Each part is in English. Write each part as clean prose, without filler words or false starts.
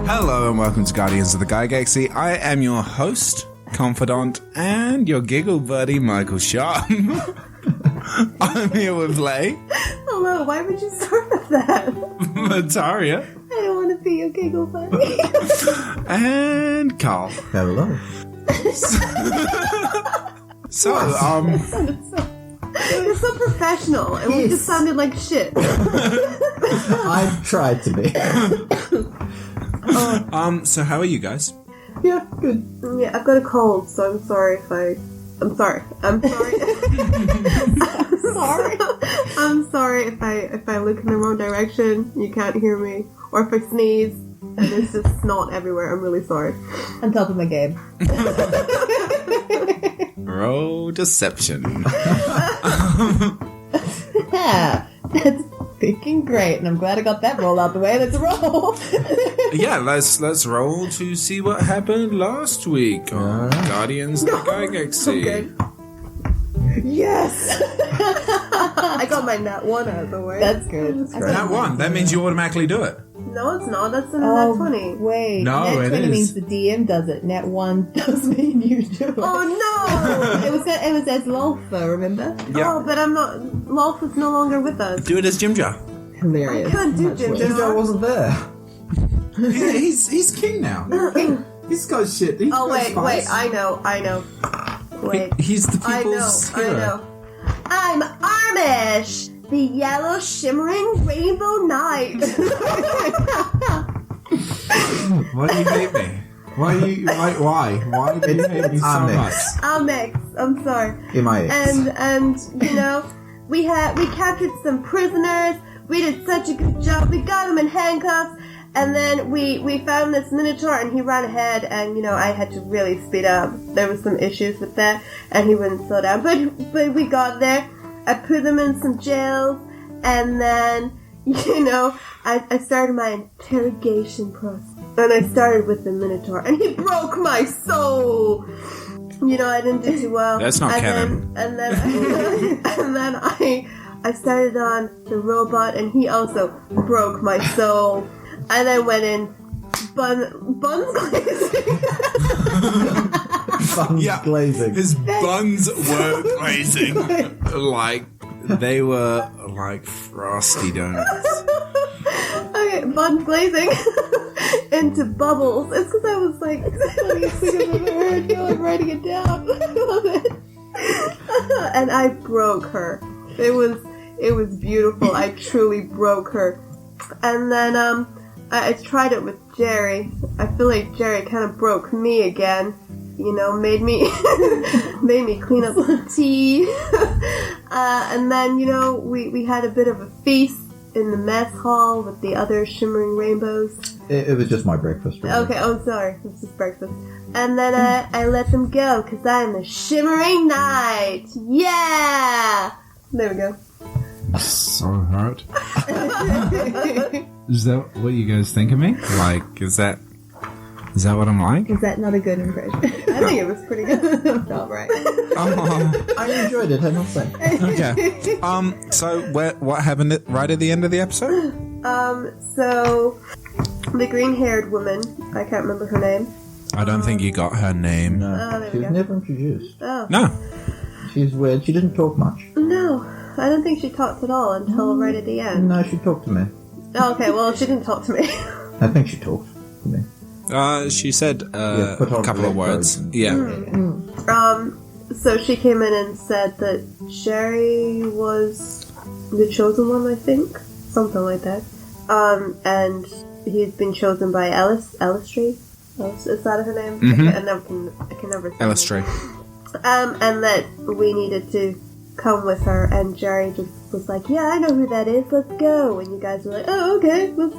Hello and welcome to Guardians of the Galaxy. I am your host, confidant, and your giggle buddy, Michael Sharpe. I'm here with Lay. Hello, why would you start with that? Ataria. I don't want to be your giggle buddy. And Karl. Hello. You're so professional, and we just sounded like shit. I tried to be. So how are you guys? Yeah, good. Yeah, I've got a cold, so I'm sorry if I'm sorry. I'm sorry if I look in the wrong direction, you can't hear me. Or if I sneeze and there's just snot everywhere, I'm really sorry. On top of my game. Roll deception. Yeah, that's freaking great, and I'm glad I got that roll out the way. Let's roll. Yeah, let's roll to see what happened last week on Guardians of the Galaxy. Okay. Yes! I got my nat 1 out of the way. That's good. Nat 1, that means you automatically do it. No, it's not. That's a nat 20. Wait. No, Nat it 20 is. means the DM does it. Nat 1 does mean you do it. Oh no! It was as Lolfa, remember? Yeah. Oh, but I'm not. Lolf is no longer with us. Do it as Jimjar. I Hilarious. can't do Ginger. Ginger wasn't there. He's king now. He's got shit. He's Oh, got wait, spice. I know. Wait. He's the I people's know. hero. I'm Armish, the yellow shimmering rainbow knight. Why do you hate me? Why do you Why do you hate me so much? Armix, I'm sorry. M.I.X. And you know, we captured some prisoners. We did such a good job. We got them in handcuffs. And then we found this Minotaur, and he ran ahead, and, you know, I had to really speed up. There was some issues with that, and he wouldn't slow down. But we got there. I put him in some jails, and then, you know, I started my interrogation process. And I started with the Minotaur, and he broke my soul! You know, I didn't do too well. That's not canon. And then I started on the robot, and he also broke my soul. And I went in buns glazing. Buns glazing. His buns were glazing. Like, they were like frosty donuts. Okay, buns glazing into bubbles. It's because I was like, it's the funniest thing I've ever heard. I'm writing it down. I love it. And I broke her. It was beautiful. I truly broke her. And then, I tried it with Jerry. I feel like Jerry kind of broke me again. You know, made me clean up the tea. And then, you know, we had a bit of a feast in the mess hall with the other shimmering rainbows. It was just my breakfast. Really. Okay, oh sorry, it was just breakfast. And then I let them go because I'm the shimmering knight. Yeah! There we go. So hurt. Is that what you guys think of me? Like, is that what I'm like? Is that not a good impression? I think it was pretty good. All right. I enjoyed it, I must say. Okay. So what happened right at the end of the episode? So the green-haired woman, I can't remember her name. I don't think you got her name. No, there she we was go. never introduced. Oh. No. She's weird. She didn't talk much. No, I don't think she talked at all until right at the end. No, she talked to me. Oh, okay, well, she didn't talk to me. I think she talked to me. She said a put on couple of words. electrodes. Yeah. So she came in and said that Sherry was the chosen one, I think. Something like that. And he's been chosen by Elistry. Is that her name? Mm-hmm. I can never say Elistry. And that we needed to come with her, and Jerry just was like, yeah, I know who that is, let's go. And you guys were like, oh, okay, let's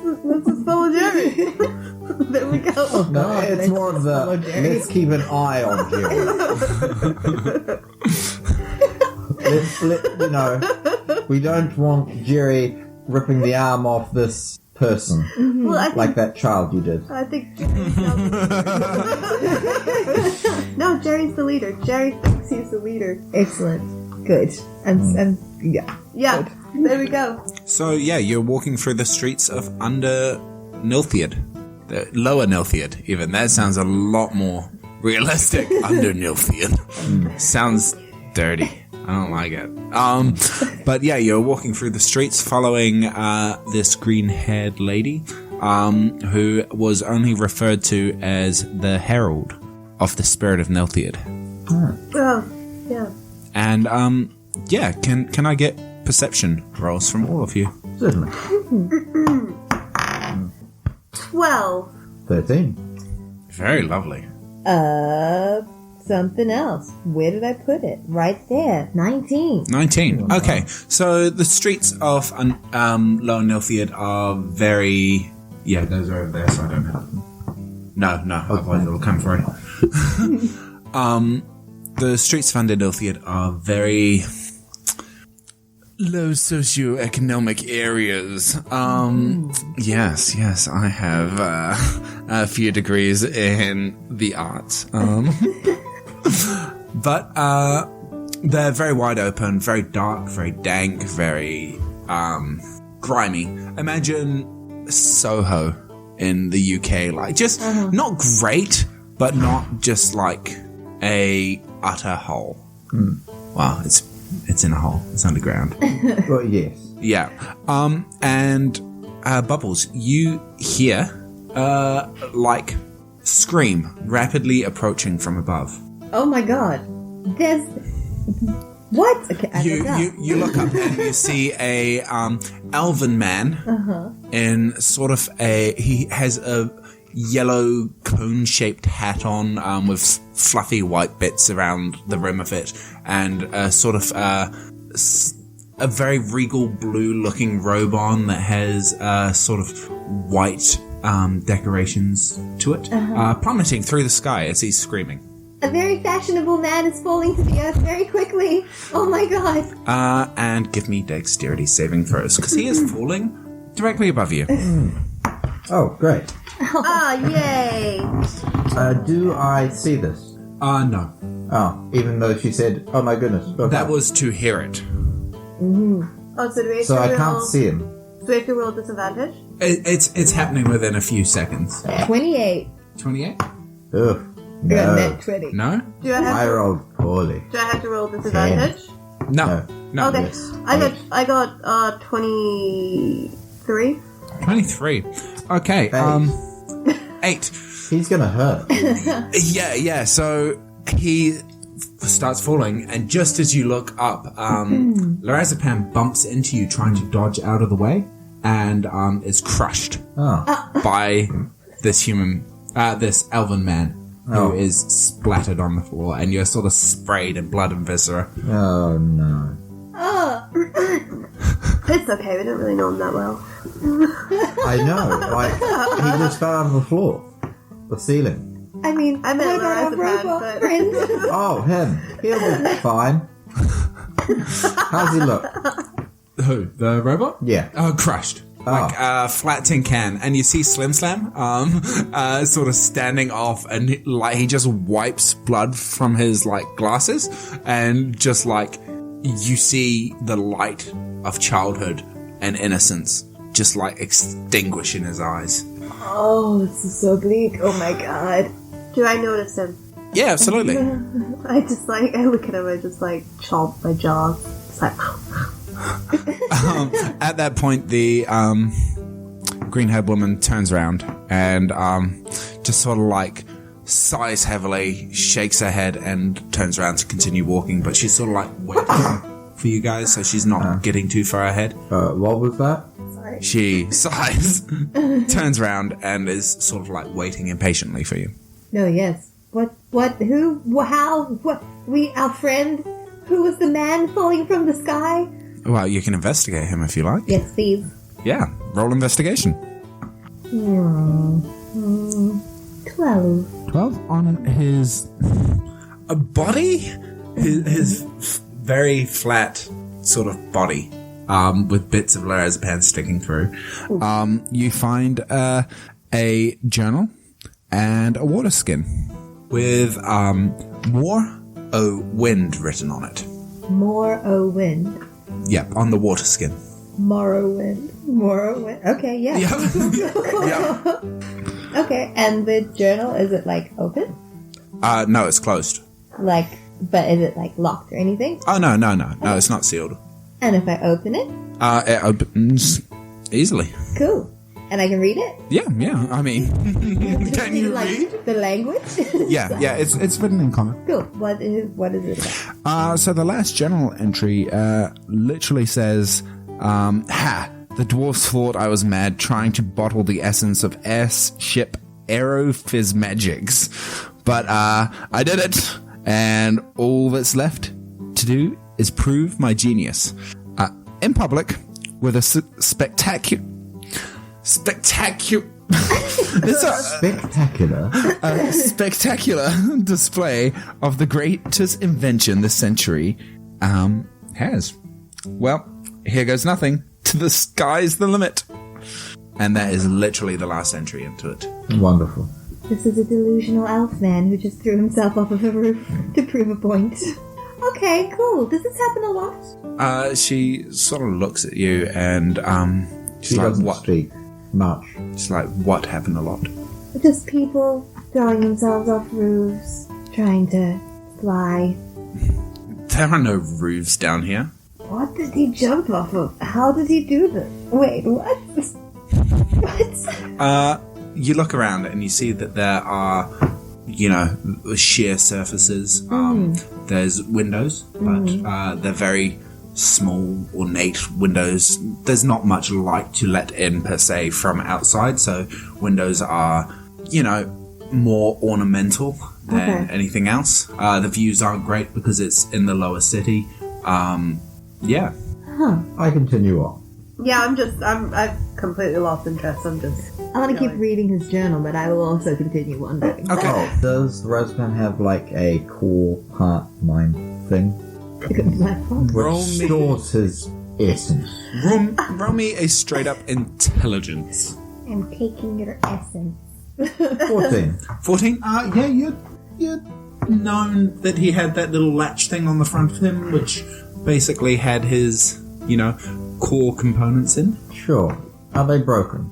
just follow Jerry. There we go. Oh, no, it's more of the, let's keep an eye on Jerry. We don't want Jerry ripping the arm off this person. Well, I think, like that child you did. I think Jerry's No, Jerry's the leader. Jerry thinks he's the leader. Excellent. Good. And yeah. Yeah, there we go. So, yeah, you're walking through the streets of Under Nilthiad. The Lower Nilthiad, even. That sounds a lot more realistic. Under Nilthiad. Sounds dirty. I don't like it. But yeah, you're walking through the streets following this green-haired lady who was only referred to as the Herald of the Spirit of Nilthiad. Oh, yeah. And, yeah, can I get perception rolls from all of you? Certainly. 12. 13. Very lovely. Something else. Where did I put it? Right there. 19. 19. Okay, so the streets of Lower Nilthiad are very... Yeah, those are over there, so I don't have them. No, otherwise it'll come through. The streets of Under Nilthiad are very... low socioeconomic areas. Yes, I have a few degrees in the arts. But they're very wide open, very dark, very dank, very grimy. Imagine Soho in the UK, like just not great, but not just like a utter hole. Wow, it's in a hole. It's underground. Well, yes. Yeah. And Bubbles, you hear like scream rapidly approaching from above. Oh my god. There's... What? Okay, I look up. You look up and you see a elven man in sort of he has a yellow cone-shaped hat on with fluffy white bits around the rim of it, and a sort of a very regal blue-looking robe on that has sort of white decorations to it, plummeting through the sky as he's screaming. A very fashionable man is falling to the earth very quickly. Oh my god. And give me dexterity saving throws, because he is falling directly above you. Oh, great. Yay. Do I see this? No. Oh, even though she said, oh my goodness. Okay. That was to hear it. Oh, so do we have So to I roll... can't see him. Do we have to roll disadvantage? It's happening within a few seconds. 28. 28? Ugh. I got No. net 20. No? Do I have I to... rolled poorly. Do I have to roll disadvantage? No. Okay. Yes. I got 23. 23. Okay. 8. He's gonna hurt. Yeah. So he starts falling, and just as you look up, Lorazepam bumps into you, trying to dodge out of the way, and is crushed by this this elven man who is splattered on the floor, and you're sort of sprayed in blood and viscera. Oh no. It's okay, we don't really know him that well. I know. Like, he just fell out of the floor. The ceiling. I mean, I meant what about our Lorazepam, robot but- friend? Oh, him. He'll be fine. How's he look? Who? The robot? Yeah. Oh, crushed. Like a flat tin can. And you see Slim Slam sort of standing off, and like he just wipes blood from his like glasses, and just like you see the light of childhood and innocence just like extinguish in his eyes. Oh, this is so bleak. Oh my god. Do I notice him? Yeah, absolutely. I look at him, I just like chomp my jaw. It's like... At that point, the green-haired woman turns around and just sort of like sighs heavily, shakes her head, and turns around to continue walking. But she's sort of like waiting for you guys, so she's not getting too far ahead. What was that? She sighs, turns around, and is sort of like waiting impatiently for you. No, yes. What, who, how, what, our friend? Who was the man falling from the sky? Well, you can investigate him if you like. Yes, please. Yeah, roll investigation. 12. 12 on his body? His very flat sort of body, with bits of lorazepam sticking through. You find a journal and a water skin with War O Wind written on it. More O wind. Yeah, on the water skin. Morrowind. Morrowind. Okay, yeah. Yeah. Okay, and the journal, is it like open? No, it's closed. Like, but is it like locked or anything? Oh, no, it's not sealed. And if I open it? It opens easily. Cool. And I can read it? Yeah, I mean, can you like read? the language? Yeah, it's written in common. Cool. What is it about? So the last journal entry literally says, the dwarfs thought I was mad trying to bottle the essence of airship aerophysmagics. But I did it, and all that's left to do is prove my genius. In public, with a spectacular display of the greatest invention this century has. Well, here goes nothing. To the sky's the limit. And that is literally the last entry into it. Wonderful. This is a delusional elf man who just threw himself off of a roof to prove a point. Okay, cool. Does this happen a lot? She sort of looks at you and she's She like, doesn't what? speak much. She's like, what happened a lot? Just people throwing themselves off roofs, trying to fly. There are no roofs down here. What did he jump off of? How did he do this? Wait, what? What? You look around and you see that there are, sheer surfaces. There's windows, but they're very small, ornate windows. There's not much light to let in per se from outside, so windows are, more ornamental than anything else. The views aren't great because it's in the lower city. Yeah. Huh. I continue on. Yeah, I've completely lost interest. I want to keep reading his journal, but I will also continue wondering. Okay. Oh, does the Roseman have like a core heart mind thing? Roll Which me- stores his essence. Roll me a straight up intelligence. I'm taking your essence. 14. 14? Yeah, you'd known that he had that little latch thing on the front of him, which basically had his, core components in. Sure. Are they broken?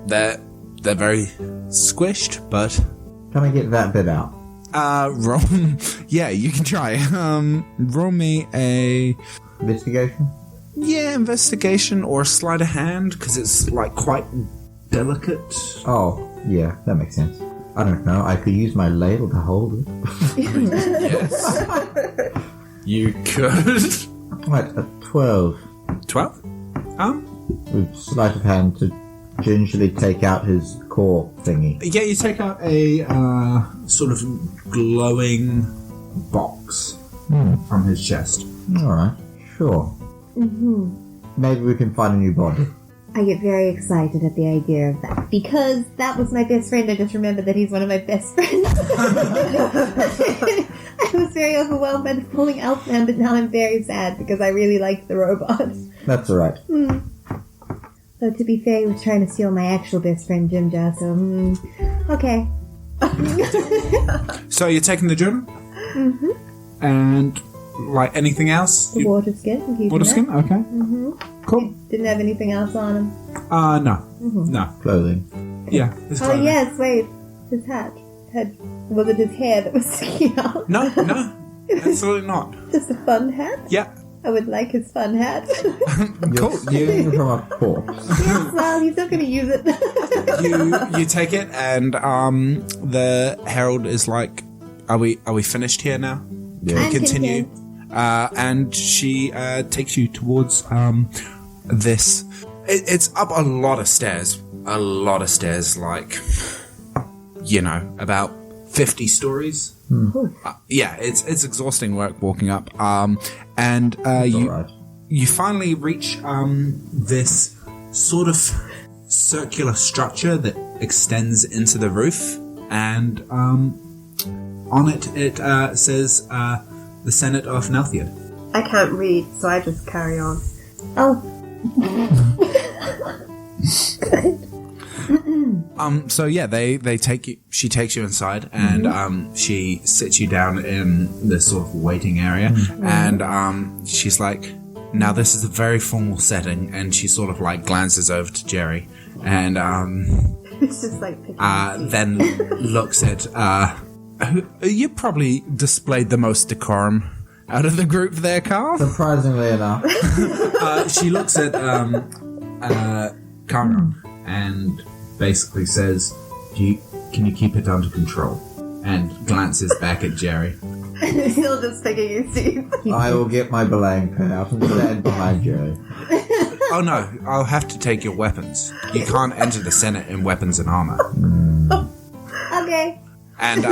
They're very squished, but Can I get that bit out? roll. Yeah, you can try. Roll me a Investigation? investigation or sleight of hand because it's like quite delicate. Oh, yeah, that makes sense. I don't know. I could use my ladle to hold it. Yes, you could. Right, a 12. 12. With sleight of hand to gingerly take out his core thingy. Yeah, you take out a sort of glowing box from his chest. Alright, sure. Maybe we can find a new body. I get very excited at the idea of that because that was my best friend. I just remembered that he's one of my best friends. I was very overwhelmed by the falling Elfman, but now I'm very sad because I really liked the robot. That's alright. So to be fair, he was trying to steal my actual best friend, Jim Jar, so, okay. So you're taking the journal? And, like, anything else? The water skin. I'm keeping Water that. skin? Okay. Cool. Didn't have anything else on him. No. No. Clothing. Yeah. It's Oh, clothing. yes, wait. His hat. Was it his hair that was sticking out? No, absolutely not. Just a fun hat? Yeah. I would like his fun hat. Cool. You're stealing from a corpse. Yes, well, he's not going to use it. You take it, and the herald is like, "Are we finished here now? Yeah. I'm Continue." content. And she takes you towards this. It's up a lot of stairs, like about 50 stories. Yeah, it's exhausting work walking up. And you finally reach this sort of circular structure that extends into the roof, and on it says the Senate of Nelthiad. I can't read, so I just carry on. Oh. So yeah, they take you. She takes you inside, and she sits you down in this sort of waiting area, and she's like, "Now this is a very formal setting," and she sort of like glances over to Jerry, and It's just like picking then looks at. You probably displayed the most decorum out of the group there, Karl. Surprisingly enough. She looks at Kiiron and basically says, "Can you keep it under control?" And glances back at Jerry. Still just picking his teeth. I will get my belaying pin out and stand behind Jerry. Oh no, I'll have to take your weapons. You can't enter the Senate in weapons and armor. Okay. And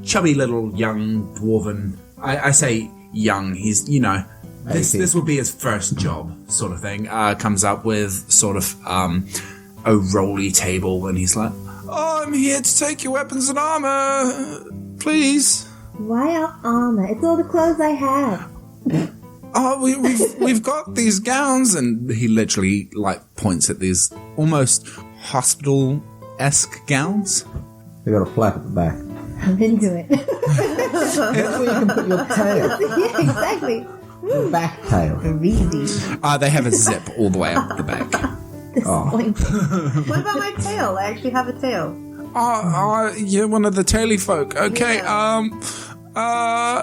chubby little young dwarven, I say young, he's, this will be his first job sort of thing, comes up with sort of a rolly table, and he's like, "Oh, I'm here to take your weapons and armor, please." Why armor? It's all the clothes I have. "Oh, we've got these gowns," and he literally like points at these almost hospital-esque gowns. They got a flap at the back. I'm into it. That's where you can put your tail. Yeah, exactly. Your back tail. Easy. They have a zip all the way up the back. Disappointing. What about my tail? I actually have a tail. You're one of the taily folk. Okay, Yeah.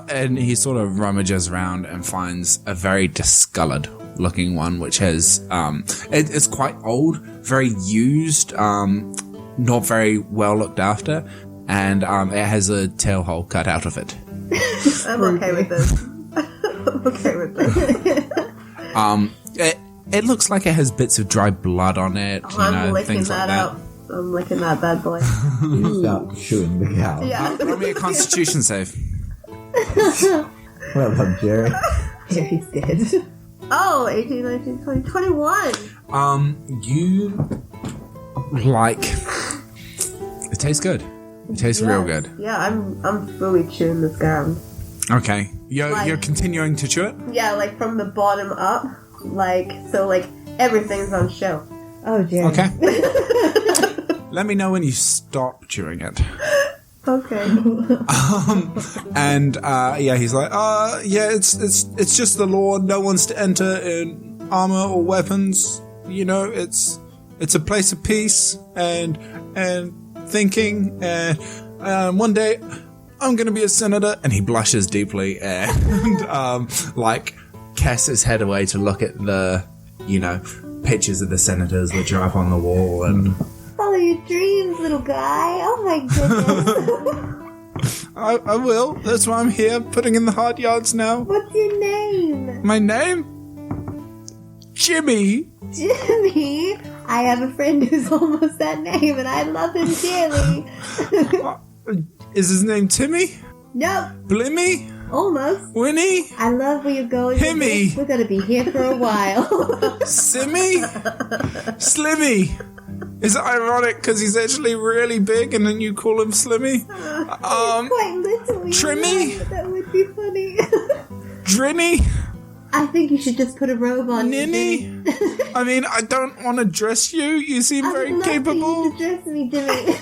and he sort of rummages around and finds a very discolored looking one, which has, it's quite old, very used, not very well looked after, and it has a tail hole cut out of it. I'm okay with this. I'm okay with this. It looks like it has bits of dry blood on it, I'm licking things that like up. I'm licking that bad boy. You start chewing the cow. Yeah. Roll me a Constitution save. Well done, Jerry. Jerry's dead. Oh, 18, 19, 20, 21. You like... It tastes good. It tastes real good. Yeah, I'm fully chewing this gum. Okay. You're Like- continuing to chew it? Yeah, like from the bottom up. So everything's on show. Oh, Jerry. Okay. Let me know when you stop chewing it. Okay. And he's like, it's just the law. No one's to enter in armor or weapons. It's a place of peace and thinking. And one day I'm going to be a senator. And he blushes deeply and casts his head away to look at the pictures of the senators which are up on the wall and. Follow your dreams, little guy. Oh my goodness. I will. That's why I'm here, putting in the hard yards now. What's your name? My name? Jimmy. Jimmy. I have a friend who's almost that name, and I love him dearly. Is his name Timmy? No, Blimmy? almost. Winnie? I love where you're going. with Himmy. this. We're going to be here for a while. Simmy? Slimmy? Is it ironic because he's actually really big and then you call him Slimmy? Quite literally. Trimmy? Yeah, that would be funny. Drinny? I think you should just put a robe on. Ninny? I mean, I don't want to dress you. You seem very capable. To dress me, Jimmy.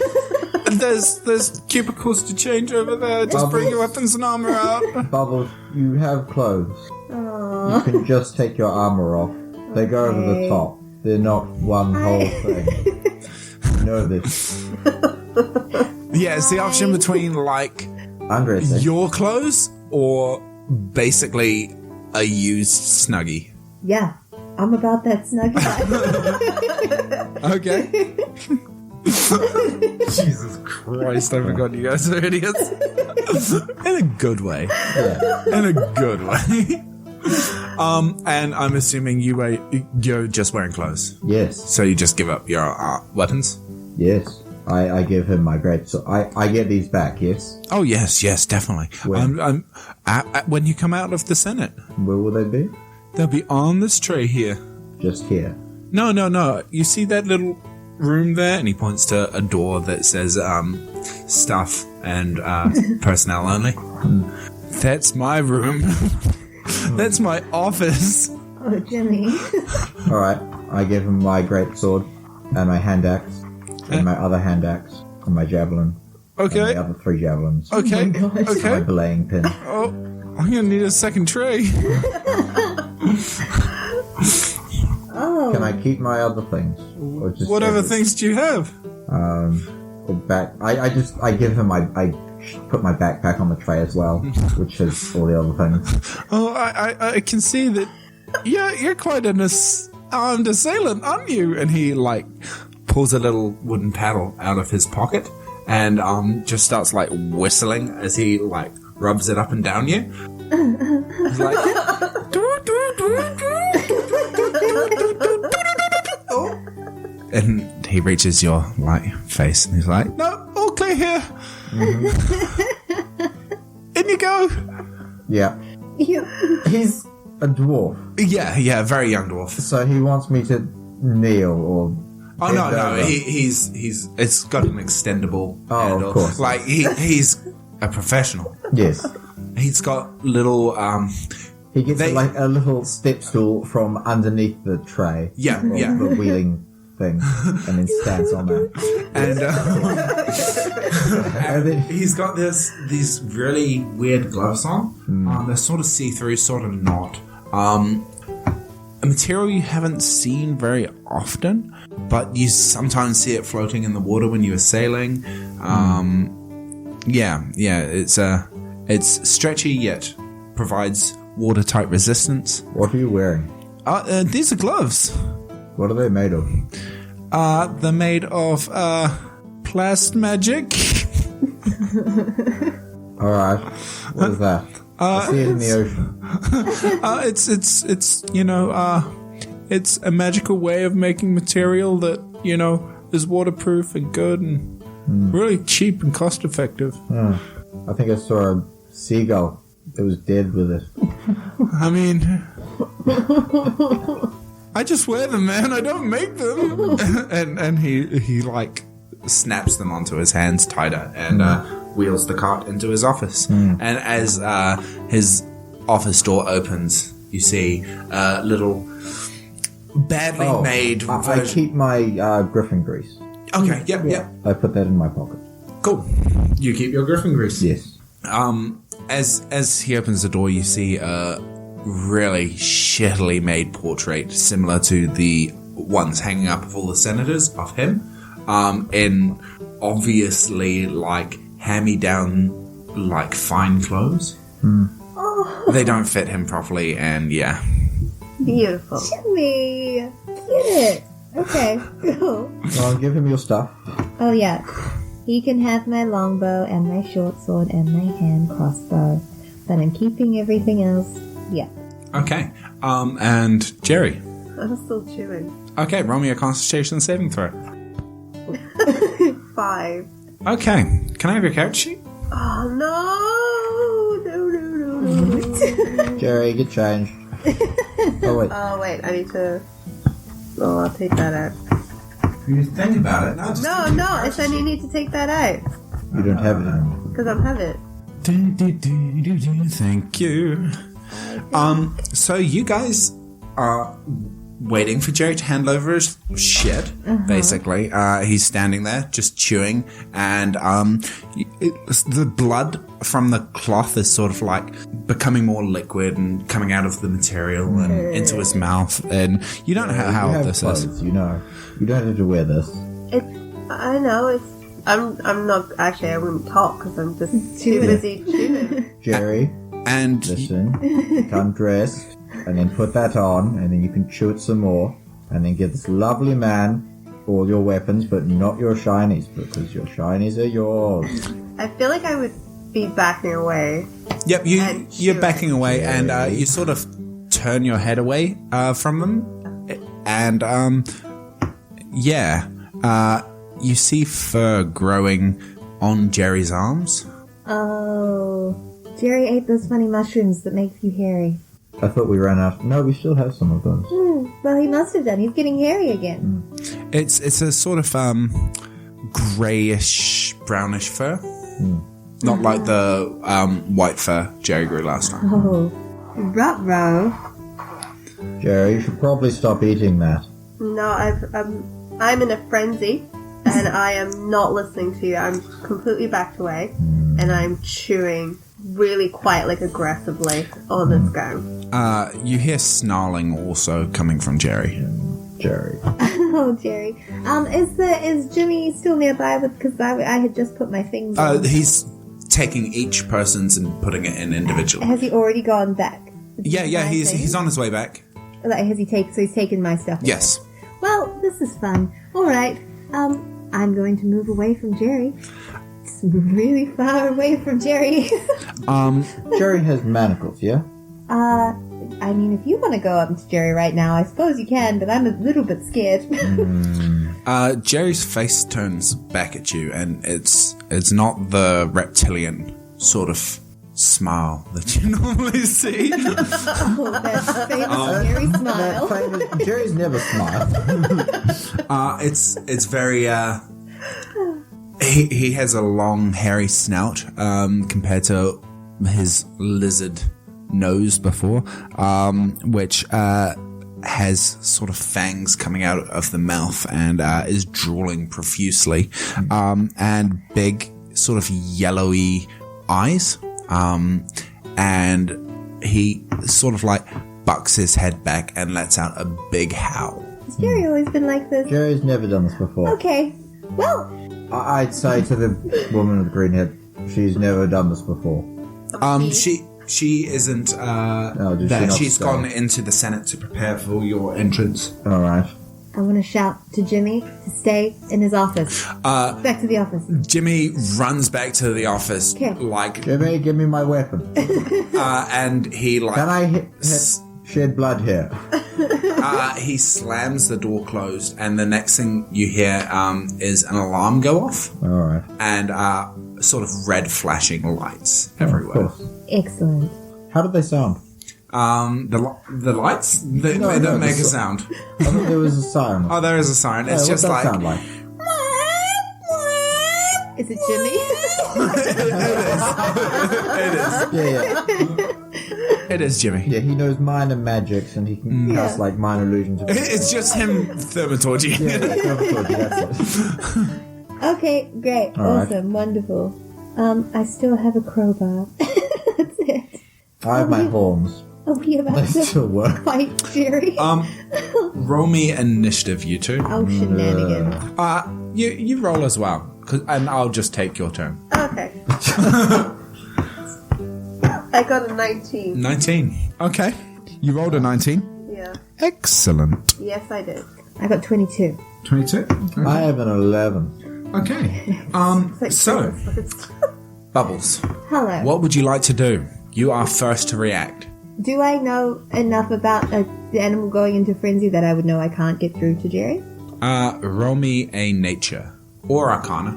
There's cubicles to change over there. Just bring your weapons and armor out. Bubbles, you have clothes. Aww. You can just take your armor off. They go over the top. They're not one whole thing. You know this. Yeah, it's the option between Undressing. your clothes or basically a used Snuggie. Yeah, I'm about that snuggie. Okay. Jesus Christ, I forgot you guys are idiots. In a good way. Yeah. In a good way. And I'm assuming you're just wearing clothes. Yes. So you just give up your weapons? Yes. I give him my great sword. I get these back, yes? Oh, yes, definitely. When? When you come out of the Senate. Where will they be? They'll be on this tray here. Just here. No. You see that little room there? And he points to a door that says staff and personnel only. That's my room. That's my office. Oh, Jimmy. Alright, I give him my great sword and my hand axe and my other hand axe and my javelin. Okay. And the other 3 javelins. Okay. Oh my gosh. And my belaying pin. Oh, I'm gonna need a second tray. Oh. Can I keep my other things? Or just What other things do you have? Or back. I give him I put my backpack on the tray as well, which has all the other things. Oh, I can see that. You're quite an armed assailant, aren't you? And he pulls a little wooden paddle out of his pocket and just starts whistling as he rubs it up and down you. He's like, and he reaches your face and he's like, no, all clear here. Mm-hmm. In you go. Yeah. He's a dwarf. Yeah, very young dwarf. So he wants me to kneel or... Oh no! He's it's got an extendable handle. Of course. He's a professional. Yes. He's got little He gets a little step stool from underneath the tray. Yeah. The wheeling thing, and then stands on that. And then he's got these really weird gloves on. They're sort of see-through, sort of not. A material you haven't seen very often, but you sometimes see it floating in the water when you are sailing. It's stretchy yet provides watertight resistance. What are you wearing? These are gloves. What are they made of? They're made of plast magic. Alright. What is that? I see it in the ocean. It's a magical way of making material that, is waterproof and good and really cheap and cost effective. I think I saw a seagull that was dead with it. I mean, I just wear them, man. I don't make them. and he snaps them onto his hands tighter and wheels the cart into his office. And as his office door opens, you see a little badly made I version. keep my griffin grease. Okay, yep. I put that in my pocket. Cool. You keep your griffin grease. Yes. As he opens the door, you see a really shittily made portrait similar to the ones hanging up of all the senators of him, in obviously hand-me-down fine clothes. They don't fit him properly, and Beautiful. Jimmy! Get it! Okay, go. Well, give him your stuff. Oh, yeah. He can have my longbow and my short sword and my hand crossbow. But I'm keeping everything else. Yeah. Okay. And Jerry. I'm still chewing. Okay, roll me a Constitution saving throw. 5. Okay. Can I have your character sheet? Oh no! Jerry, get changed. Oh, wait. Oh wait, I need to. Oh, I'll take that out. You think about it. No, it said you need to take that out You don't have it anymore. because I have it. Thank you. So you guys are waiting for Jerry to hand over his shit, basically. He's standing there just chewing, and the blood from the cloth is sort of becoming more liquid and coming out of the material and into his mouth, and you don't know how you have this clothes, is. You know. You don't have to wear this. I know it's. I'm not actually. I wouldn't talk because I'm just too busy chewing. Jerry, And listen, come dressed, and then put that on, and then you can chew it some more, and then give this lovely man all your weapons, but not your shinies, because your shinies are yours. I feel like I would be backing away. Yep, you're chewing. backing away, and you sort of turn your head away from them, and you see fur growing on Jerry's arms. Oh, Jerry ate those funny mushrooms that make you hairy. I thought we ran out. No, we still have some of those. Well, he must have done. He's getting hairy again. It's a sort of grayish, brownish fur. Not like the white fur Jerry grew last time. Oh, Ruh-roh. Jerry, you should probably stop eating that. No, I'm in a frenzy, and I am not listening to you. I'm completely backed away, and I'm chewing really quite aggressively on this ground. You hear snarling also coming from Jerry. Jerry. oh, Jerry. Is Jimmy still nearby? Because I had just put my things on. He's taking each person's and putting it in individually. Has he already gone back? Yeah, he's on his way back. So he's taken my stuff away. Yes. Well, this is fun. All right. I'm going to move away from Jerry. It's really far away from Jerry. Jerry has manacles, yeah? I mean, if you want to go up to Jerry right now, I suppose you can, but I'm a little bit scared. Jerry's face turns back at you, and it's not the reptilian sort of smile that you normally see. Oh, that famous Jerry smile. Jerry's never smiled. It's very he has a long hairy snout compared to his lizard nose before, which has sort of fangs coming out of the mouth and is drooling profusely, and big sort of yellowy eyes. And he sort of bucks his head back and lets out a big howl. Has Jerry always been like this? Jerry's never done this before. Okay. Well, I'd say to the woman with the green head, she's never done this before. She isn't there. She's gone into the Senate to prepare for your entrance. All right. I want to shout to Jimmy to stay in his office. Back to the office. Jimmy runs back to the office, Okay. Jimmy, give me my weapon. And he Can I shed blood here? he slams the door closed, and the next thing you hear is an alarm go off. All right. And sort of red flashing lights everywhere. Of course. Excellent. How did they sound? The lights? They don't make a sound. I thought there was a siren. Oh, there is a siren. It's just what does that sound like? Is it Jimmy? It is. Yeah. It is Jimmy. Yeah, he knows minor magics and he can cast minor illusions. It's just him thermatorching. That's it. Okay, great. All right. Awesome. Wonderful. I still have a crowbar. That's it. I have my horns. Are we about They to still work. fight Jerry? Roll me initiative, you two. Oh, shenanigans. You roll as well, and I'll just take your turn. Okay. I got a 19. 19. Okay. You rolled a 19. Yeah. Excellent. Yes, I did. I got 22. 22. I have an 11. Okay. So, Bubbles, Hello. what would you like to do? You are first to react. Do I know enough about the animal going into frenzy that I would know I can't get through to Jerry? Roll me a nature or arcana.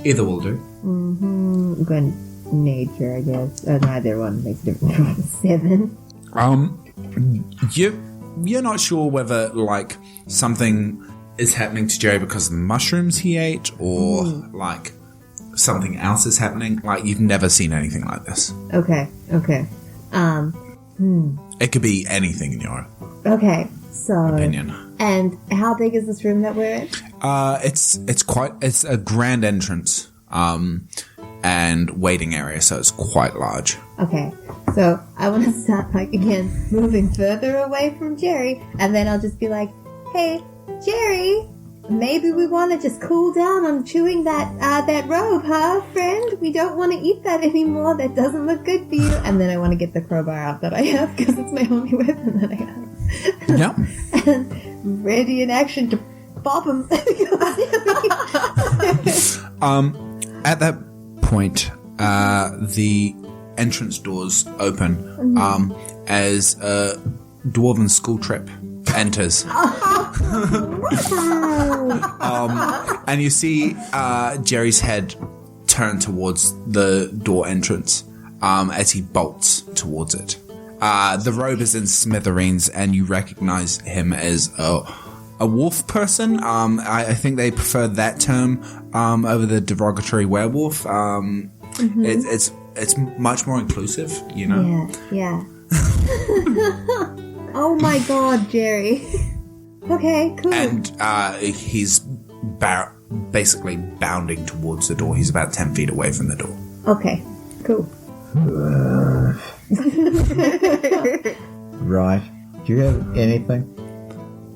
Either will do. I'm going nature, I guess. Neither one makes a difference. 7. You're not sure whether something is happening to Jerry because of the mushrooms he ate, or something else is happening. You've never seen anything like this. Okay. It could be anything in your Okay, so... opinion. And how big is this room that we're in? It's a grand entrance, and waiting area, so it's quite large. Okay, so I want to start, again, moving further away from Jerry, and then I'll just be like, hey, Jerry, maybe we want to just cool down on chewing that robe, huh, friend? We don't want to eat that anymore. That doesn't look good for you. And then I want to get the crowbar out that I have, because it's my only weapon that I have. Yeah. And ready in action to bop him. At that point, the entrance doors open as a dwarven school trip enters. And you see Jerry's head turn towards the door entrance as he bolts towards it. The robe is in smithereens, and you recognize him as a wolf person. I think they prefer that term over the derogatory werewolf. It's much more inclusive, you know? Yeah. Oh my god, Jerry. Okay, cool. And he's basically bounding towards the door. He's about 10 feet away from the door. Okay, cool. Right. Do you have anything?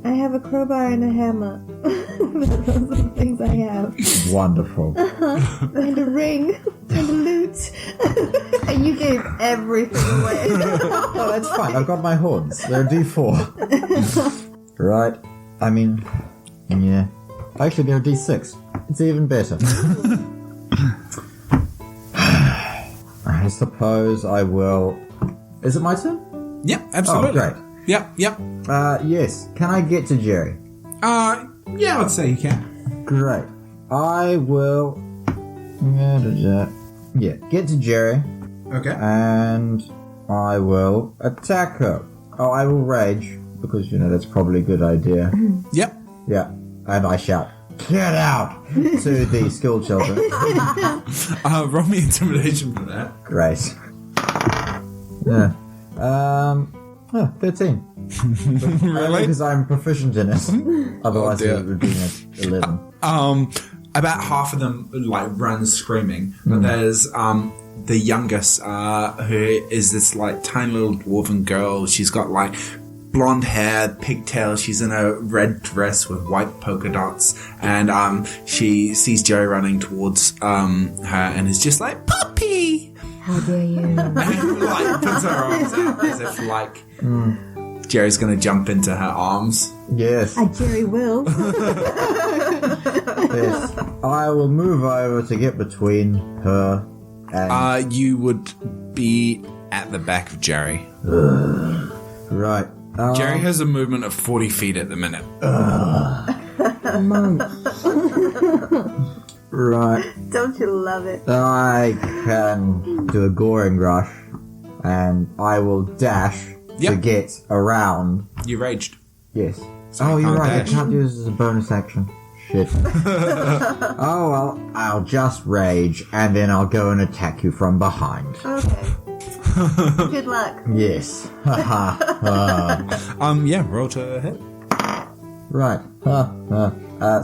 I have a crowbar and a hammer. Those are the things I have. Wonderful. And a ring. And a lute. And you gave everything away. Oh, that's fine. I've got my horns. They're D4. Right. I mean, yeah. Actually, they're D6. It's even better. I suppose I will... Is it my turn? Yep, absolutely. Oh, great. Yep. Yes. Can I get to Jerry? Yeah, I would say you can. Great. I will... Yeah, get to Jerry. Okay. And I will attack her. Oh, I will rage, because, that's probably a good idea. Yep. Yeah. And I shout, "Get out!" to the school children. Roll me intimidation for that. Great. Yeah. 13. Really? Because I'm proficient in it. Otherwise, dear. it would be at 11. About half of them run screaming, but there's the youngest who is this tiny little dwarven girl. She's got blonde hair, pigtails. She's in a red dress with white polka dots, and she sees Jerry running towards her and is just like, "Puppy!" How dare you? And puts her arms out as if Jerry's gonna jump into her arms. Yes. Jerry will. Yes. I will move over to get between her and... You would be at the back of Jerry. Right. Jerry has a movement of 40 feet at the minute. Right. Don't you love it? I can do a goring rush, and I will dash to get around. You raged. Yes. So you're right. dash. I can't do this as a bonus action. Shit. Oh, well, I'll just rage, and then I'll go and attack you from behind. Okay. Good luck. Yes. Yeah, roll to hit. Right.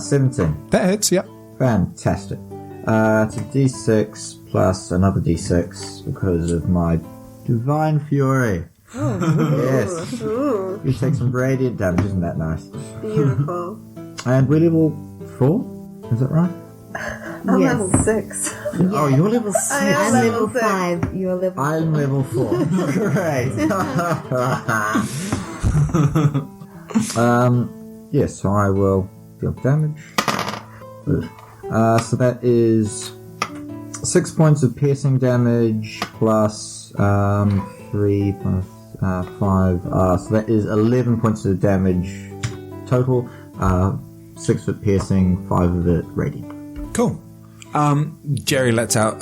17. That hits, yep. Fantastic. It's a D6 plus another D6 because of my Divine Fury. Yes. Ooh, You take some radiant damage, isn't that nice? beautiful. And we're level 4? Is that right? I'm Yes. level 6. Oh, you're level 6. I am I'm level level 6. 5. You're level I'm level 4. Great. Yes, so I will deal damage. So that is 6 points of piercing damage plus 3 plus 5. So that is 11 points of damage total. 6 of it piercing, 5 of it radiant. Cool. Jerry lets out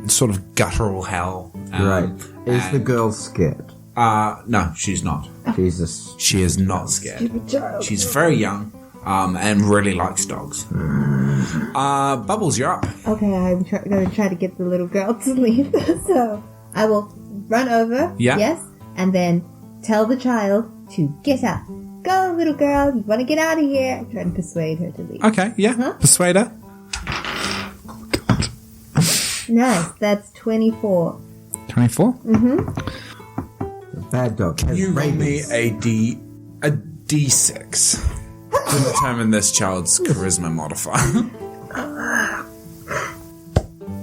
sort of guttural howl. Right. Is the girl scared? No, she's not. Jesus. She is not scared. She's very young and really likes dogs. Bubbles, you're up. Okay, I'm going to try to get the little girl to leave. So I will run over. Yeah. Yes. And then tell the child to get up. Go, little girl. You want to get out of here. I'm trying to persuade her to leave. Okay, yeah. Persuade her. Nice. That's 24. 24? The bad dog has You roll me rabies. a D6 to determine this child's charisma modifier.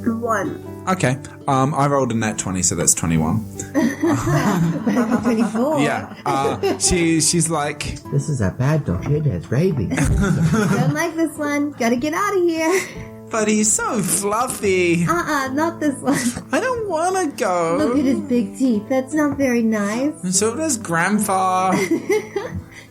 1. Okay. I rolled a nat 20, so that's 21. 24. Yeah. She's like, This is a bad dog. It has rabies. Don't like this one. Gotta get out of here. but he's so fluffy. Not this one. I don't want to Look go. at his big teeth. That's not very nice. And so does Grandpa.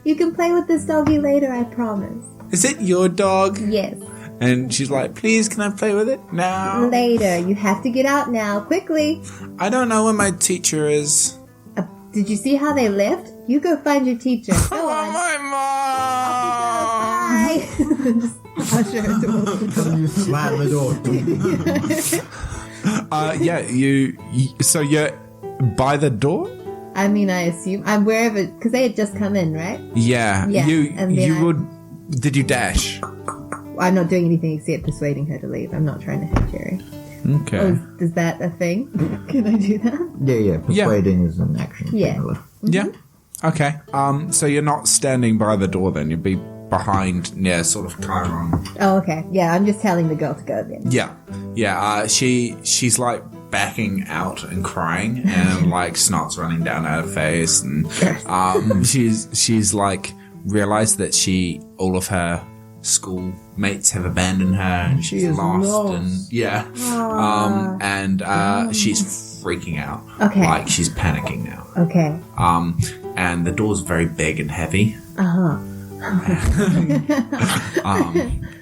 You can play with this doggy later, I promise. Is it your dog? Yes. And she's like, please, can I play with it now? Later. You have to get out now, quickly. I don't know where my teacher is. Did you see how they left? You go find your teacher. Go Oh, on. my mom! Bye. Just usher her towards the door. You slam the door. Yeah, so you're by the door? I mean, I assume I'm wherever because they had just come in, right? Yeah. Yeah, and then Did you dash? I'm not doing anything except persuading her to leave. I'm not trying to hurt Jerry. Okay. Oh, is that a thing? Can I do that? Yeah. Persuading is an action. Yeah. Generally. Yeah. Okay. So you're not standing by the door then. You'd be behind near sort of Kiiron. Oh, okay. Yeah, I'm just telling the girl to go then. Yeah. Yeah. She's like backing out and crying and like snot's running down her face and she's like realized that all of her school mates have abandoned her and she's lost. And she's freaking out. Okay. Like she's panicking now. Okay. And the door's very big and heavy.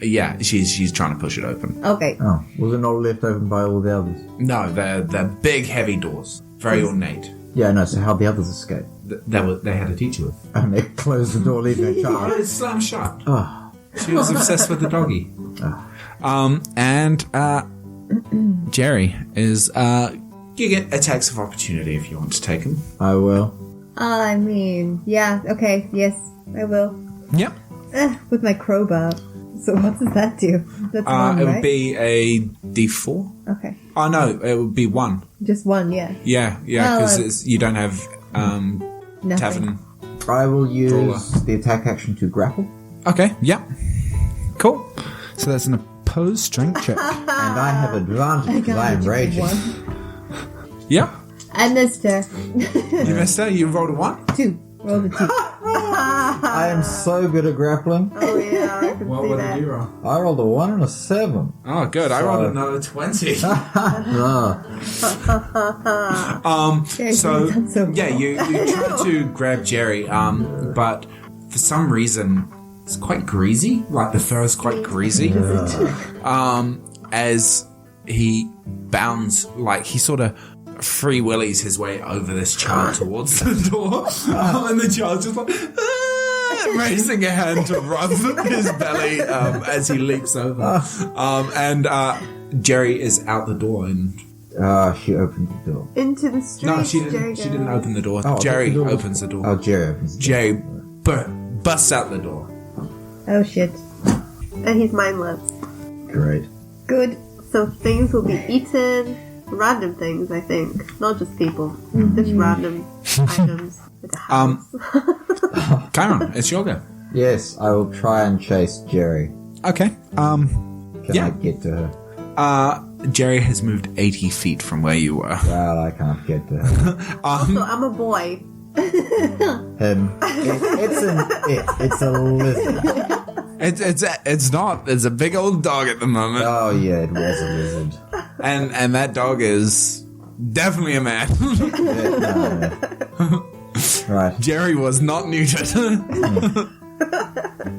Yeah, she's trying to push it open. Okay. Oh, was it not left open by all the others? No, they're big, heavy doors, very ornate. Yeah, no. So how'd the others escape? They had a teacher with. And they closed the door, leaving a child. It's slammed shut. Oh. She was obsessed with the doggy. And Jerry is you get attacks of opportunity if you want to take him. I will. I mean, yeah. Okay. Yes, I will. Yep. With my crowbar. So what does that do? That's one, It right? would be a D4. Okay. Oh no, it would be 1. Just one, yeah. Yeah, because you don't have Nothing. tavern. I will use Brawler. the attack action to grapple. Okay, yeah. Cool. So that's an opposed strength check. And I have advantage because I am raging. Yep. I missed her. You missed her? You rolled a 1? 2. Roll the 2. I am so good at grappling. Oh yeah, I can see that. roll? I rolled a 1 and a 7. Oh, good. I rolled another 20. So, Done so yeah, well. you try to grab Jerry, but for some reason, it's quite greasy. Like, the fur is quite greasy. As he bounds, like, he sort of free willies his way over this child towards the door. And the child's just like, raising a hand to rub his belly as he leaps over. And Jerry is out the door and... She opened the door. Into the street. No, she Jerry didn't goes. open the door. Oh, Jerry the door was- opens the door. Oh, Jerry opens the door. Jerry busts out the door. Oh, shit. And he's mindless. Great. Good. So things will be eaten. Random things, I think. Not just people. Just random items. At the house. Kiiron, it's your go. Yes, I will try and chase Jerry. Okay. Can Yeah. I get to her? Jerry has moved 80 feet from where you were. Well, I can't get to her. Also, I'm a boy. Him. It's a lizard. It's not. It's a big old dog at the moment. Oh, yeah, it was a lizard. And that dog is definitely a man. Yeah, no. Right. Jerry was not neutered.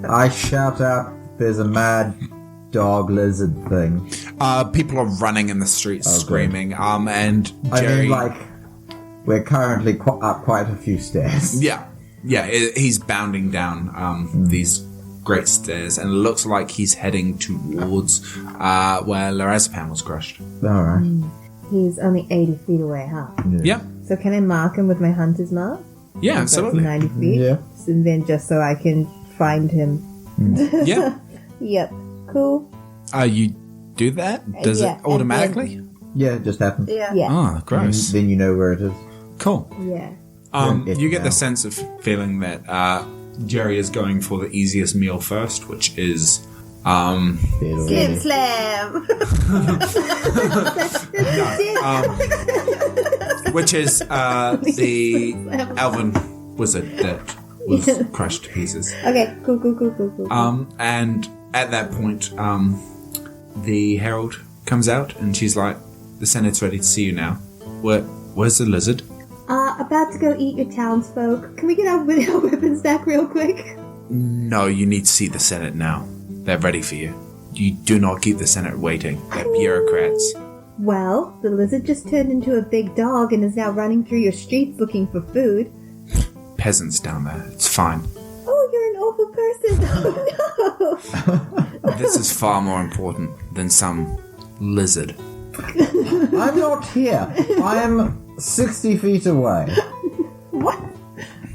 I shout out, there's a mad dog lizard thing. People are running in the streets Okay. screaming. And I Jerry... mean, like, we're currently up quite a few stairs. Yeah. He's bounding down these great stairs, and it looks like he's heading towards where Lorazepam was crushed. Alright. He's only 80 feet away, huh? Yeah. So can I mark him with my hunter's mark? Yeah, That's absolutely. 90 feet. Yeah. And then just so I can find him. Yeah. Yep. Cool. You do that? Does Yeah, it automatically? Yeah, it just happened. Yeah. Yeah. Oh, gross. Then you know where it is. Cool. Yeah. You get now. the sense of feeling that Jerry is going for the easiest meal first, which is Slim slam. which is the elven wizard that was crushed to pieces. Okay. Cool. And at that point, the herald comes out, and she's like, "The Senate's ready to see you now. Where's the lizard?" About to go eat your townsfolk. Can we get our weapons back real quick? No, you need to see the Senate now. They're ready for you. You do not keep the Senate waiting. They're bureaucrats. Well, the lizard just turned into a big dog and is now running through your streets looking for food. Peasants down there. It's fine. Oh, you're an awful person. Oh, no. This is far more important than some lizard. I'm not here. I am 60 feet away. What?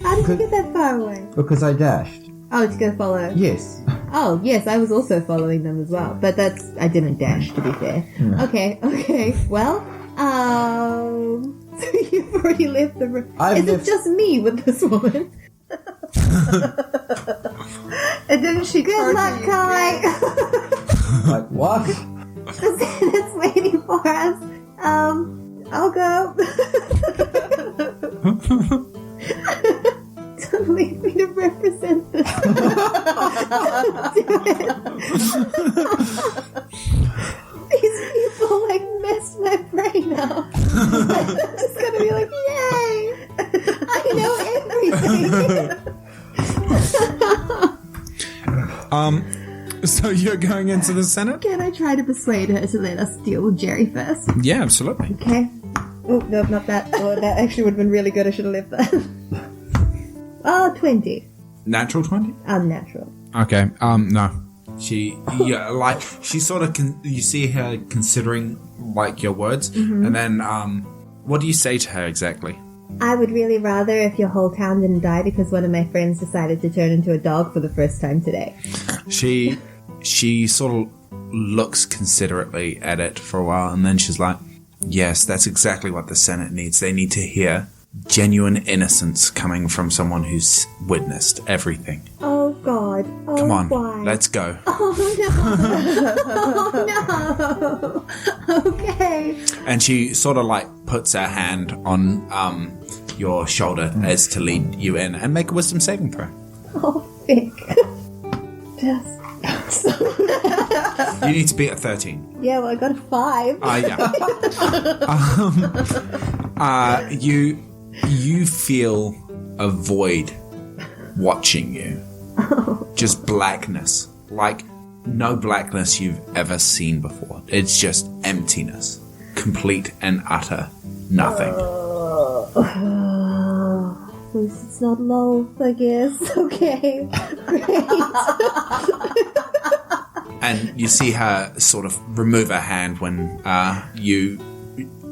How did you get that far away? Because I dashed. Oh, to go follow. Yes. Oh, yes, I was also following them as well. But I didn't dash, to be fair. No. Okay. Well, so you've already left the room. Is it just me with this woman? And didn't she Good luck, Kai. Like, what? The Senate's waiting for us. I'll go. Don't leave me to represent this. Don't do it. These people messed my brain up. I'm just gonna be like, yay! I know everything. So you're going into the Senate? Can I try to persuade her to let us deal with Jerry first? Yeah, absolutely. Okay. Oh, no, not that. Oh, that actually would have been really good. I should have left that. 20. Natural 20? Unnatural. Okay, no. She sort of, you see her considering, your words, and then, what do you say to her exactly? I would really rather if your whole town didn't die because one of my friends decided to turn into a dog for the first time today. She sort of looks considerately at it for a while, and then she's like, yes, that's exactly what the Senate needs. They need to hear genuine innocence coming from someone who's witnessed everything. Oh, God. Oh, come on, why? let's go. Oh, no. Oh, no. Okay. And she sort of puts her hand on your shoulder as to lead you in and make a wisdom saving throw. Oh, Vic. Just... You need to be at 13. Yeah, well, I got a 5. Yeah. You feel a void watching you. Just blackness. Like no blackness you've ever seen before. It's just emptiness. Complete and utter nothing. At least it's not low, I guess. Okay. Great. And you see her sort of remove her hand when you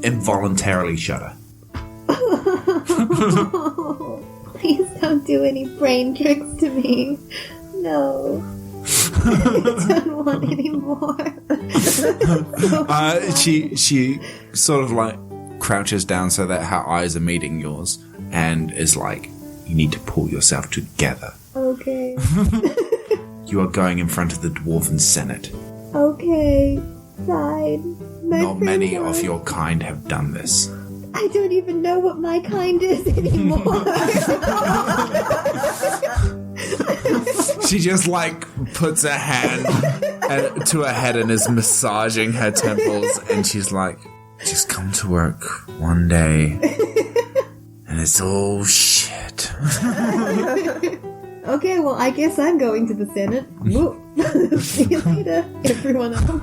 involuntarily shudder. Please don't do any brain tricks to me. No. I don't want any more. She sort of crouches down so that her eyes are meeting yours and is like, you need to pull yourself together. Okay. You are going in front of the Dwarven Senate. Okay. Fine. Not many of your kind have done this. I don't even know what my kind is anymore. She just puts her hand to her head and is massaging her temples, and she's like, just come to work one day and it's all shit. Okay, well, I guess I'm going to the Senate. See you later, everyone else.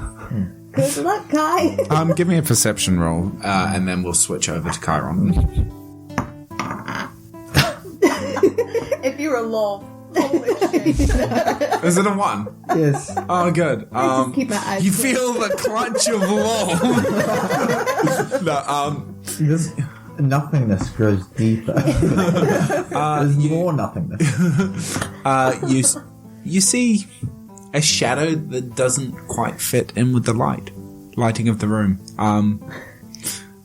Good luck, Kai. Give me a perception roll, and then we'll switch over to Kiiron. If you're a lob. Holy shit. Is it a 1? Yes. Oh, good. Just keep my eyes You closed. feel the clutch of law. This nothingness grows deeper. There's more nothingness. You see a shadow that doesn't quite fit in with the lighting of the room.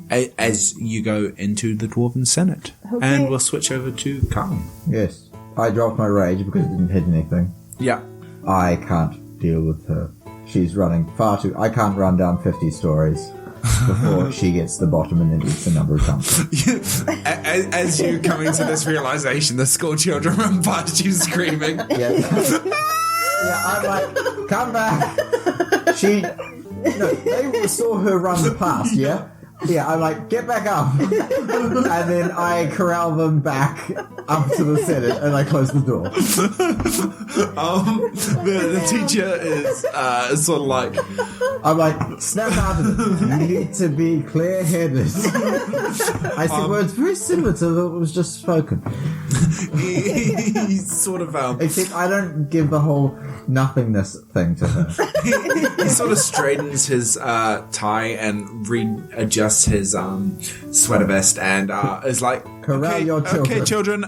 As you go into the Dwarven Senate. Okay. And we'll switch over to Karl. Yes. I dropped my rage because it didn't hit anything. Yeah. I can't deal with her. She's running far too... I can't run down 50 stories before she gets to the bottom and then eats a number of chunks. As you're coming to this realization, the school children run past you screaming. Yeah, I'm like, come back. They saw her run past, yeah? Yeah, I'm like, get back up. And then I corral them back up to the Senate and I close the door. The teacher is sort of like... I'm like, snap out of it. You need to be clear-headed. I said words very similar to what was just spoken. he sort of... Except I don't give the whole nothingness thing to her. he sort of straightens his tie and readjusts his sweater vest and is like, Corral your children. Okay, children,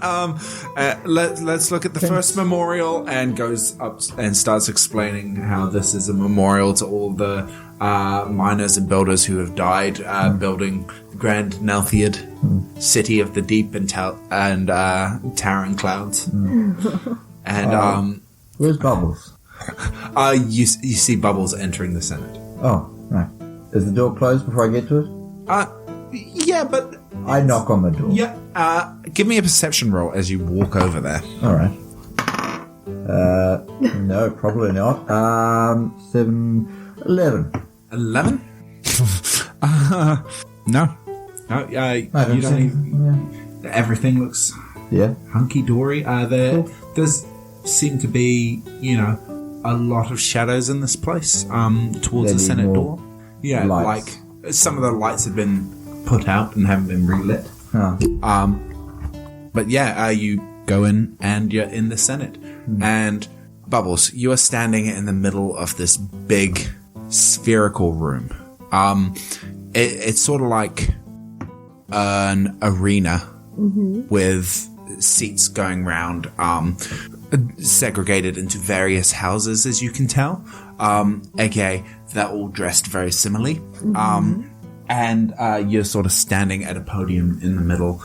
let's look at the first memorial, and goes up and starts explaining how this is a memorial to all the miners and builders who have died building the Grand Nelthiad, city of the deep and towering clouds. And where's Bubbles? you see Bubbles entering the Senate. Oh, right. Is the door closed before I get to it? Yeah, but I knock on the door. yeah. Give me a perception roll as you walk over there. All right. No, probably not. 11. 11? No. No, you don't even... Yeah. Everything looks Yeah. hunky-dory. There's seem to be, a lot of shadows in this place towards the Senate door. Yeah, lights. like some of the lights have been put out and haven't been relit. Huh. But yeah, you go in and you're in the Senate. And Bubbles, you are standing in the middle of this big spherical room. It's sort of like an arena with seats going round, segregated into various houses, as you can tell. Okay, they're all dressed very similarly. And you're sort of standing at a podium in the middle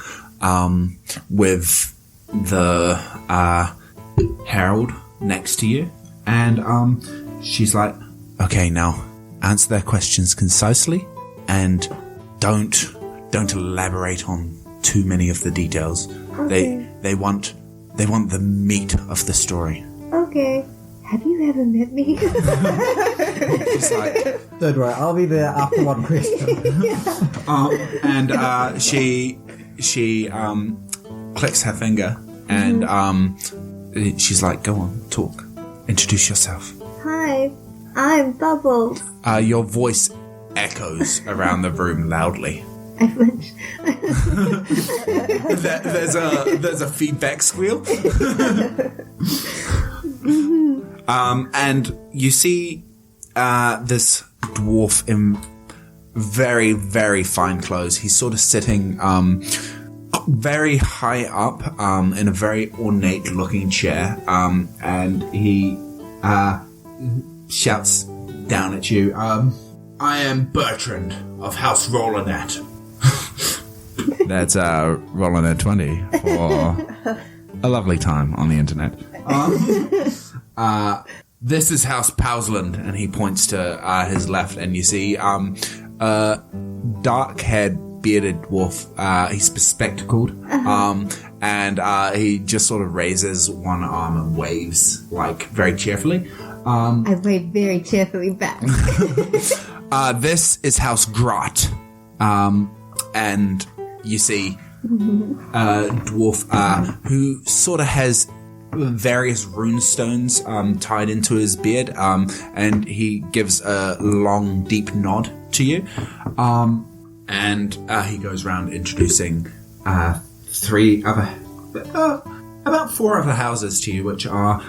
with the herald next to you. And she's like, okay, now answer their questions concisely and don't elaborate on too many of the details. Okay. They want the meat of the story. Okay. Have you ever met me? She's like, Don't worry, I'll be there after one question. and she clicks her finger and she's like, go on, talk, introduce yourself. Hi, I'm Bubbles. Your voice echoes around the room loudly. There's a feedback squeal. And you see this dwarf in very, very fine clothes. He's sort of sitting very high up in a very ornate looking chair, and he shouts down at you, I am Bertrand of House Rollanet. That's Rollanet 20 for a lovely time on the internet. This is House Powlesland, and he points to his left, and you see dark-haired, bearded dwarf. He's bespectacled, and he just sort of raises one arm and waves, like, very cheerfully. I wave very cheerfully back. This is House Grot, and you see a dwarf who sort of has various runestones tied into his beard, and he gives a long, deep nod to you, and he goes around introducing about 4 other houses to you, which are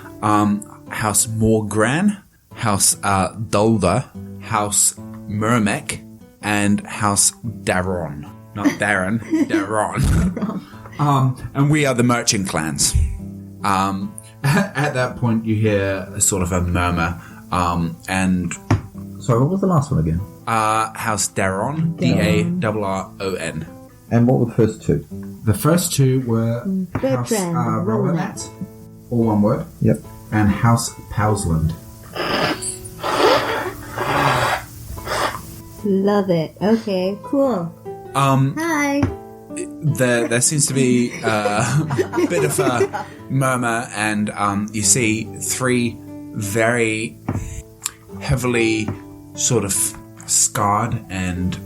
House Morgran, House Dulda, House Murmek, and House Daron. Not Darren, Daron. And we are the merchant clans. At that point, you hear a sort of a murmur, and... Sorry, what was the last one again? House Daron, Darron. And what were the first two? The first two were House Bertrand, Rollanet, all one word. Yep. And House Powlesland. Love it. Okay, cool. Hi. There seems to be a bit of a murmur, and you see 3 very heavily sort of scarred and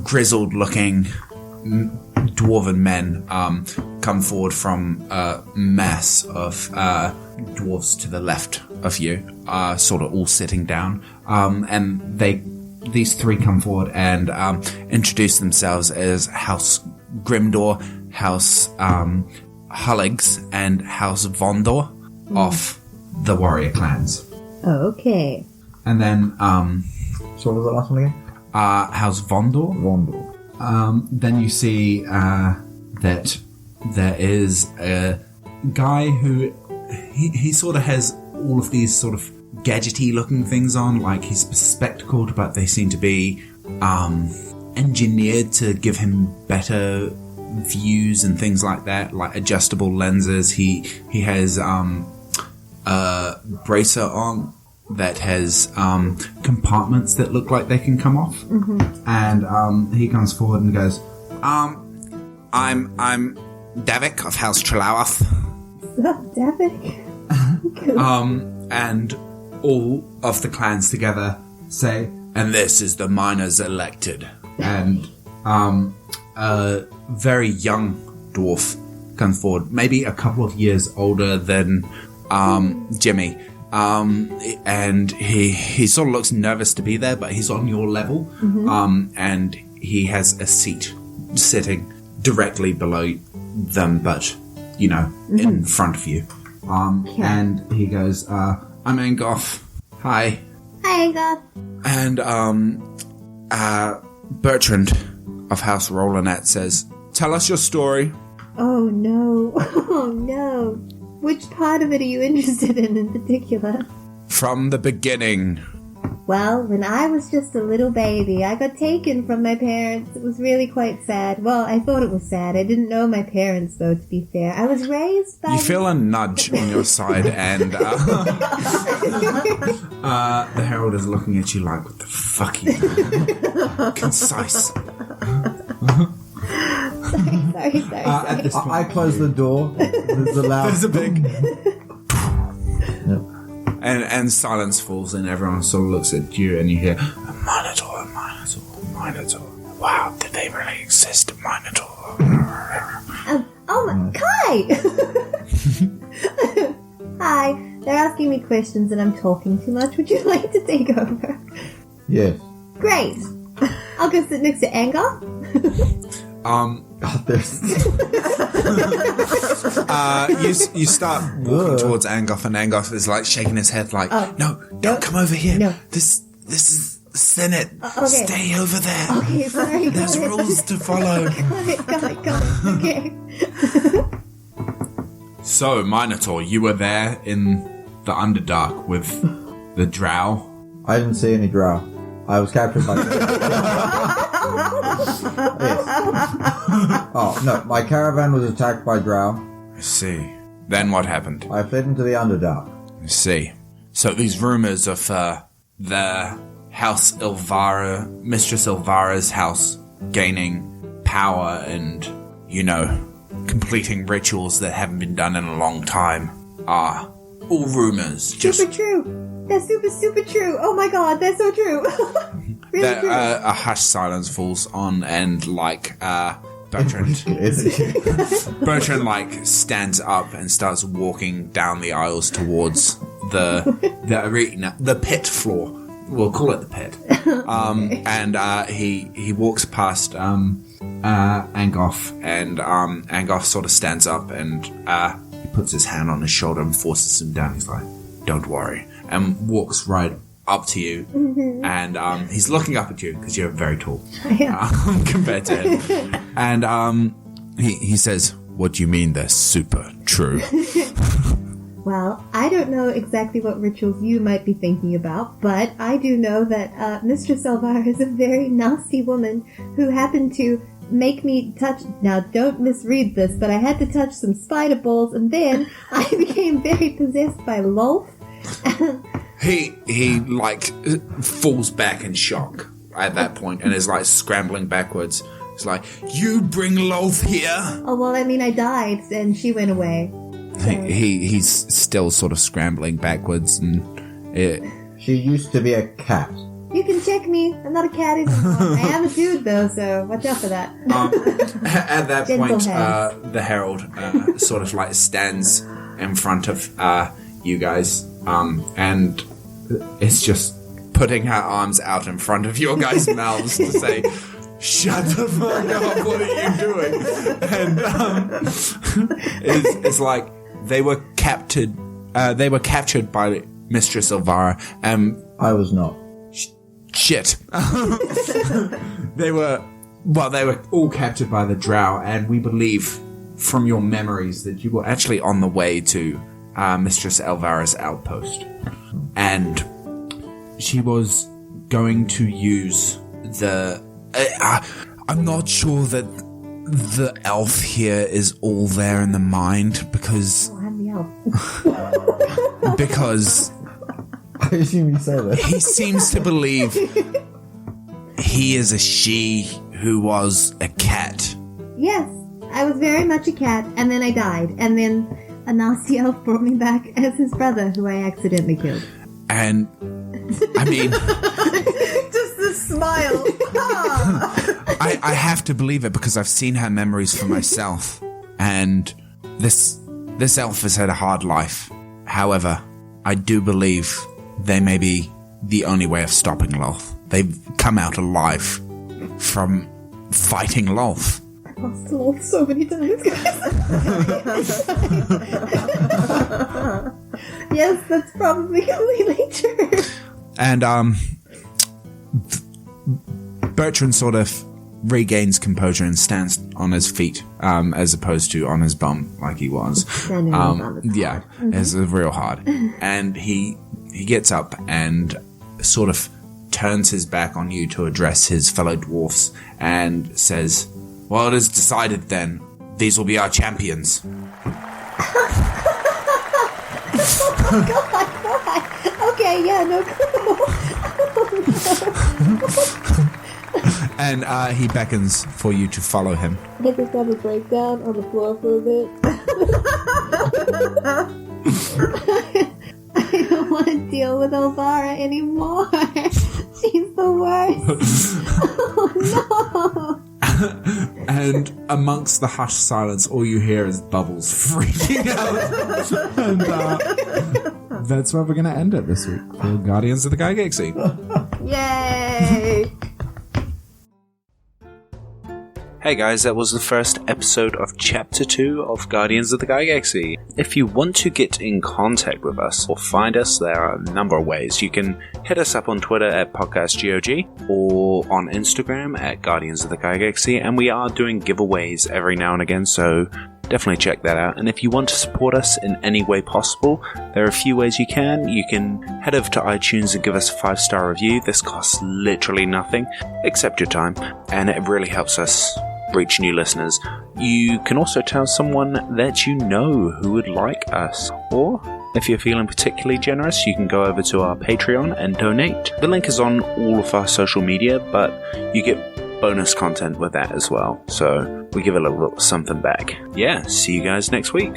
grizzled-looking dwarven men come forward from a mass of dwarves to the left of you, sort of all sitting down. And these three come forward and introduce themselves as House Grimdor, House Hulligs, and House Vondor of the warrior clans. Okay. And then So what was the last one again? House Vondor. Vondor. Then you see that there is a guy who he sort of has all of these sort of gadgety looking things on, like he's spectacled, but they seem to be engineered to give him better views and things like that, like adjustable lenses. He has a bracer on that has compartments that look like they can come off. And he comes forward and goes, I'm Davik of House Trelawath. Davik? And all of the clans together say, and this is the miners elected. And a very young dwarf comes forward, maybe a couple of years older than Jimmy. And he sort of looks nervous to be there, but he's on your level. And he has a seat sitting directly below them, but, you know, in front of you. And he goes, I'm Angoff. Hi. Hi, Angoff. And Bertrand of House Rolanet says, tell us your story. Oh, no. Oh, no. Which part of it are you interested in particular? From the beginning. Well, when I was just a little baby, I got taken from my parents. It was really quite sad. Well, I thought it was sad. I didn't know my parents, though, to be fair. I was raised by... You feel a nudge on your side, and the herald is looking at you like, what the fuck are you doing? Concise. Sorry. At this point, I close the door. There's a loud... there's a big... Yep. And silence falls, and everyone sort of looks at you, and you hear, Minotaur. Wow, did they really exist, Minotaur? Kai! Hi. They're asking me questions, and I'm talking too much. Would you like to take over? Yes. Great. I'll go sit next to Angar. You start walking towards Angoff, and Angoff is like shaking his head like, no, don't come over here. No. This is the Senate. Okay. Stay over there. Okay, sorry. There's rules to follow. Got it. Okay. So, Minotaur, you were there in the Underdark with the drow. I didn't see any drow. I was captured by... Yes. Oh, no. My caravan was attacked by drow. I see. Then what happened? I fled into the Underdark. I see. So these rumors of the House Ilvara, Mistress Ilvara's house gaining power and, you know, completing rituals that haven't been done in a long time are all rumors. Super true. That's super true. Oh my god, that's so true. Really true. A hushed silence falls on, and like Bertrand like stands up and starts walking down the aisles towards the arena, the pit floor. We'll call it the pit. And he walks past Angoff, and Angoff sort of stands up and he puts his hand on his shoulder and forces him down. He's like, "Don't worry," and walks right up to you, and he's looking up at you because you're very tall compared to him. And he says, "What do you mean they're super true?" Well, I don't know exactly what rituals you might be thinking about, but I do know that Mistress Elvira is a very nasty woman who happened to make me touch... Now, don't misread this, but I had to touch some spider balls, and then I became very possessed by Lolth. He like falls back in shock at that point and is like scrambling backwards. He's like, "You bring Lolth here?" Oh, well, I mean, I died, and she went away. He's still sort of scrambling backwards, and She used to be a cat. You can check me. I'm not a cat anymore. I am a dude, though, so watch out for that. At that Gentle point, hands. the herald sort of like stands in front of you guys, and it's just putting her arms out in front of your guys' mouths to say, "Shut the fuck up! What are you doing?" And it's like they were captured. They were captured by Mistress Elvira, and I was not. shit. They were all captured by the drow, and we believe from your memories that you were actually on the way to Mistress Elvira's outpost, and she was going to use the. I'm not sure that the elf here is all there in the mind because. Oh, I'm the elf. Because I assume you say that. he seems to believe he is a she who was a cat. Yes, I was very much a cat, and then I died, and then a nasty elf brought me back as his brother, who I accidentally killed. And, I mean, Just a smile. I have to believe it because I've seen her memories for myself. And this elf has had a hard life. However, I do believe they may be the only way of stopping Lolth. They've come out alive from fighting Lolth. I've lost Lolth so many times, guys. Yes, that's probably completely true. And Bertrand sort of regains composure and stands on his feet, as opposed to on his bum like he was. Standing on his bum is Yeah, it's real hard. And he gets up and sort of turns his back on you to address his fellow dwarfs and says, "Well, it is decided then. These will be our champions." Oh God, why? Okay, yeah, no clue. And he beckons for you to follow him. I just have a breakdown on the floor for a bit. I don't want to deal with Elvira anymore. She's the worst. Oh no. And amongst the hushed silence, all you hear is Bubbles freaking out. And that's where we're going to end it this week for Guardians of the Galaxy. Yay! Hey guys, that was the first episode of Chapter 2 of Guardians of the Galaxy. If you want to get in contact with us or find us, there are a number of ways. You can hit us up on Twitter at PodcastGOG or on Instagram at Guardians of the Galaxy, and we are doing giveaways every now and again, so definitely check that out. And if you want to support us in any way possible, there are a few ways you can. You can head over to iTunes and give us a 5-star review. This costs literally nothing except your time, and it really helps us reach new listeners. You can also tell someone that you know who would like us, or if you're feeling particularly generous, you can go over to our Patreon and donate. The link is on all of our social media, but you get bonus content with that as well, so we give a little something back. Yeah, see you guys next week.